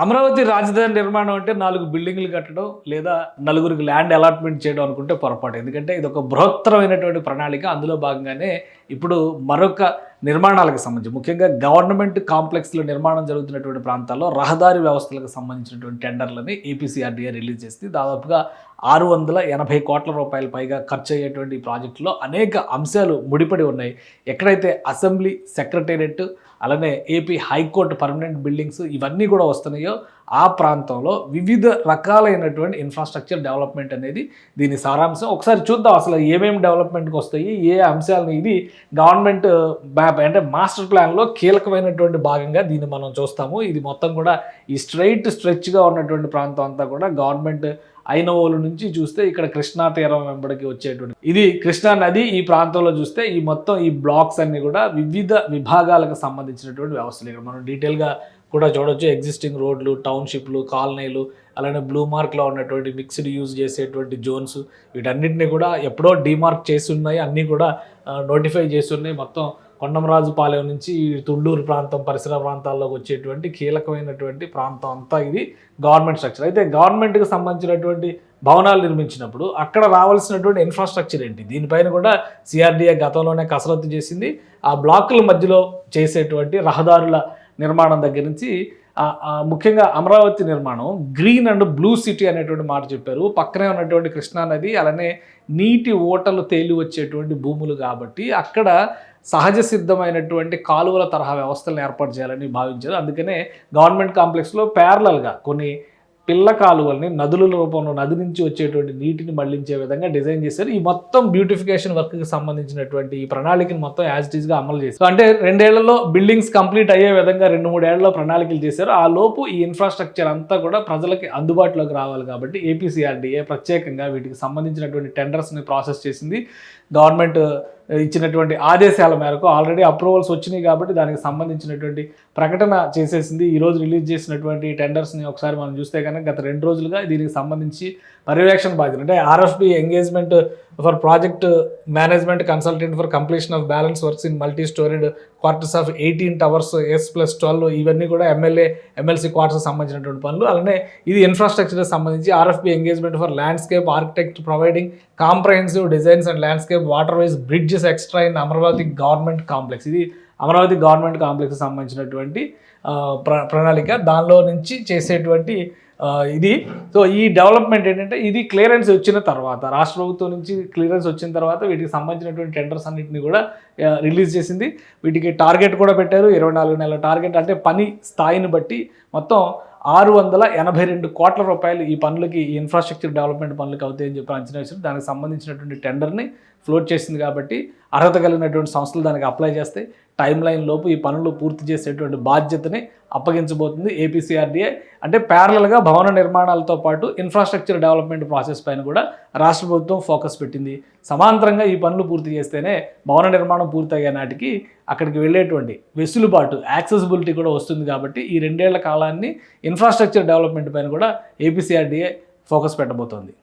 అమరావతి రాజధాని నిర్మాణం అంటే 4 బిల్డింగ్లు కట్టడం లేదా నలుగురికి ల్యాండ్ అలాట్మెంట్ చేయడం అనుకుంటే పొరపాటు. ఎందుకంటే ఇది ఒక బృహత్తరమైనటువంటి ప్రణాళిక. అందులో భాగంగానే ఇప్పుడు మరొక నిర్మాణాలకు సంబంధించి ముఖ్యంగా గవర్నమెంట్ కాంప్లెక్స్లో నిర్మాణం జరుగుతున్నటువంటి ప్రాంతాల్లో రహదారి వ్యవస్థలకు సంబంధించినటువంటి టెండర్లని ఏపీసీఆర్డీఏ రిలీజ్ చేసింది. దాదాపుగా 680 కోట్ల రూపాయల పైగా ఖర్చు అయ్యేటువంటి ఈ ప్రాజెక్టులో అనేక అంశాలు ముడిపడి ఉన్నాయి. ఎక్కడైతే అసెంబ్లీ, సెక్రటేరియట్, అలానే ఏపీ హైకోర్టు పర్మనెంట్ బిల్డింగ్స్ ఇవన్నీ కూడా వస్తున్నాయో ఆ ప్రాంతంలో వివిధ రకాలైనటువంటి ఇన్ఫ్రాస్ట్రక్చర్ డెవలప్మెంట్ అనేది దీని సారాంశం. ఒకసారి చూద్దాం అసలు ఏమేమి డెవలప్మెంట్కి వస్తాయి, ఏ అంశాలను. ఇది గవర్నమెంట్ మ్యాప్ అంటే మాస్టర్ ప్లాన్లో కీలకమైనటువంటి భాగంగా దీన్ని మనం చూస్తాము. ఇది మొత్తం కూడా ఈ స్ట్రెచ్గా ఉన్నటువంటి ప్రాంతం అంతా కూడా గవర్నమెంట్ ఐనవోలు నుంచి చూస్తే ఇక్కడ కృష్ణా తీరం వెంబడికి వచ్చేటువంటి ఇది కృష్ణా నది. ఈ ప్రాంతంలో చూస్తే ఈ మొత్తం ఈ బ్లాక్స్ అన్ని కూడా వివిధ విభాగాలకు సంబంధించినటువంటి వ్యవస్థలు. ఇక్కడ మనం డీటెయిల్గా కూడా చూడొచ్చు. ఎగ్జిస్టింగ్ రోడ్లు, టౌన్షిప్లు, కాలనీలు, అలానే బ్లూ మార్క్లో ఉన్నటువంటి మిక్స్డ్ యూజ్ చేసేటువంటి జోన్స్, వీటన్నిటిని కూడా ఎప్పుడో డీమార్క్ చేసి ఉన్నాయి, అన్నీ కూడా నోటిఫై చేసి ఉన్నాయి. మొత్తం కొండమరాజుపాలెం నుంచి తుళ్ళూరు ప్రాంతం, పరిసర ప్రాంతాల్లోకి వచ్చేటువంటి కీలకమైనటువంటి ప్రాంతం అంతా ఇది గవర్నమెంట్ స్ట్రక్చర్. అయితే గవర్నమెంట్కి సంబంధించినటువంటి భవనాలు నిర్మించినప్పుడు అక్కడ రావాల్సినటువంటి ఇన్ఫ్రాస్ట్రక్చర్ ఏంటి, దీనిపైన కూడా సిఆర్డీఏ గతంలోనే కసరత్తు చేసింది. ఆ బ్లాకుల మధ్యలో చేసేటువంటి రహదారుల నిర్మాణం దగ్గర నుంచి ముఖ్యంగా అమరావతి నిర్మాణం గ్రీన్ అండ్ బ్లూ సిటీ అనేటువంటి మాట చెప్పారు. పక్కనే ఉన్నటువంటి కృష్ణానది, అలానే నీటి ఓటలు తేలి వచ్చేటువంటి భూములు కాబట్టి అక్కడ సహజ సిద్ధమైనటువంటి కాలువల తరహా వ్యవస్థలను ఏర్పాటు చేయాలని భావించారు. అందుకనే గవర్నమెంట్ కాంప్లెక్స్లో ప్యారలల్గా కొన్ని పిల్ల కాలువల్ని నదుల రూపంలో నది నుంచి వచ్చేటువంటి నీటిని మళ్లించే విధంగా డిజైన్ చేశారు. ఈ మొత్తం బ్యూటిఫికేషన్ వర్క్కి సంబంధించినటువంటి ఈ ప్రణాళికను మొత్తం యాజ్ ఇట్ ఈస్గా అమలు చేశారు. అంటే 2 ఏళ్లలో బిల్డింగ్స్ కంప్లీట్ అయ్యే విధంగా 2-3 ఏళ్లలో ప్రణాళికలు చేశారు. ఆ లోపు ఈ ఇన్ఫ్రాస్ట్రక్చర్ అంతా కూడా ప్రజలకి అందుబాటులోకి రావాలి కాబట్టి ఏపీసీఆర్డీఏ ప్రత్యేకంగా వీటికి సంబంధించినటువంటి టెండర్స్ని ప్రాసెస్ చేసింది. గవర్నమెంట్ ఇచ్చినటువంటి ఆదేశాల మేరకు ఆల్రెడీ అప్రూవల్స్ వచ్చినాయి కాబట్టి దానికి సంబంధించినటువంటి ప్రకటన చేసేసింది. ఈరోజు రిలీజ్ చేసినటువంటి టెండర్స్ని ఒకసారి మనం చూస్తే కనుక గత 2 రోజులుగా దీనికి సంబంధించి పర్యవేక్షణ బాధ్యత అంటే RFB engagement for project management consultant for completion of balance works in multi storied quarters of 18 towers S+12 ఇవన్నీ కూడా ఎమ్మెల్సీ క్వార్టర్స్ సంబంధించినటువంటి పనులు. అలానే ఇది ఇన్ఫ్రాస్ట్రక్చర్కి సంబంధించి RFB engagement for landscape architect providing comprehensive designs and landscape water wise bridges extra in Amaravati government complex. ఇది Amaravati government కాంప్లెక్స్కి సంబంధించినటువంటి ప్రణాళిక. దానిలో నుంచి చేసేటువంటి ఇది. సో ఈ డెవలప్మెంట్ ఏంటంటే ఇది క్లియరెన్స్ వచ్చిన తర్వాత, రాష్ట్ర ప్రభుత్వం నుంచి క్లియరెన్స్ వచ్చిన తర్వాత వీటికి సంబంధించినటువంటి టెండర్స్ అన్నింటినీ కూడా రిలీజ్ చేసింది. వీటికి టార్గెట్ కూడా పెట్టారు, 24 నెలల టార్గెట్. అంటే పని స్థాయిని బట్టి మొత్తం 682 కోట్ల రూపాయలు ఈ పనులకి, ఈ ఇన్ఫ్రాస్ట్రక్చర్ డెవలప్మెంట్ పనులకి అవుతాయని చెప్పి అంచనా వేశారు. దానికి సంబంధించినటువంటి టెండర్ని ఫ్లోట్ చేసింది కాబట్టి అర్హత కలిగినటువంటి సంస్థలు దానికి అప్లై చేస్తే టైం లైన్ లోపు ఈ పనులు పూర్తి చేసేటువంటి బాధ్యతని అప్పగించబోతుంది ఏపీసీఆర్డీఏ. అంటే ప్యారలల్గా భవన నిర్మాణాలతో పాటు ఇన్ఫ్రాస్ట్రక్చర్ డెవలప్మెంట్ ప్రాసెస్ పైన కూడా రాష్ట్ర ప్రభుత్వం ఫోకస్ పెట్టింది. సమాంతరంగా ఈ పనులు పూర్తి చేస్తేనే భవన నిర్మాణం పూర్తయ్యే నాటికి అక్కడికి వెళ్ళేటువంటి వెసులుబాటు, యాక్సెసిబిలిటీ కూడా వస్తుంది. కాబట్టి ఈ 2 ఏళ్ల కాలాన్ని ఇన్ఫ్రాస్ట్రక్చర్ డెవలప్మెంట్ పైన కూడా ఏపీసీఆర్డీఏ ఫోకస్ పెట్టబోతోంది.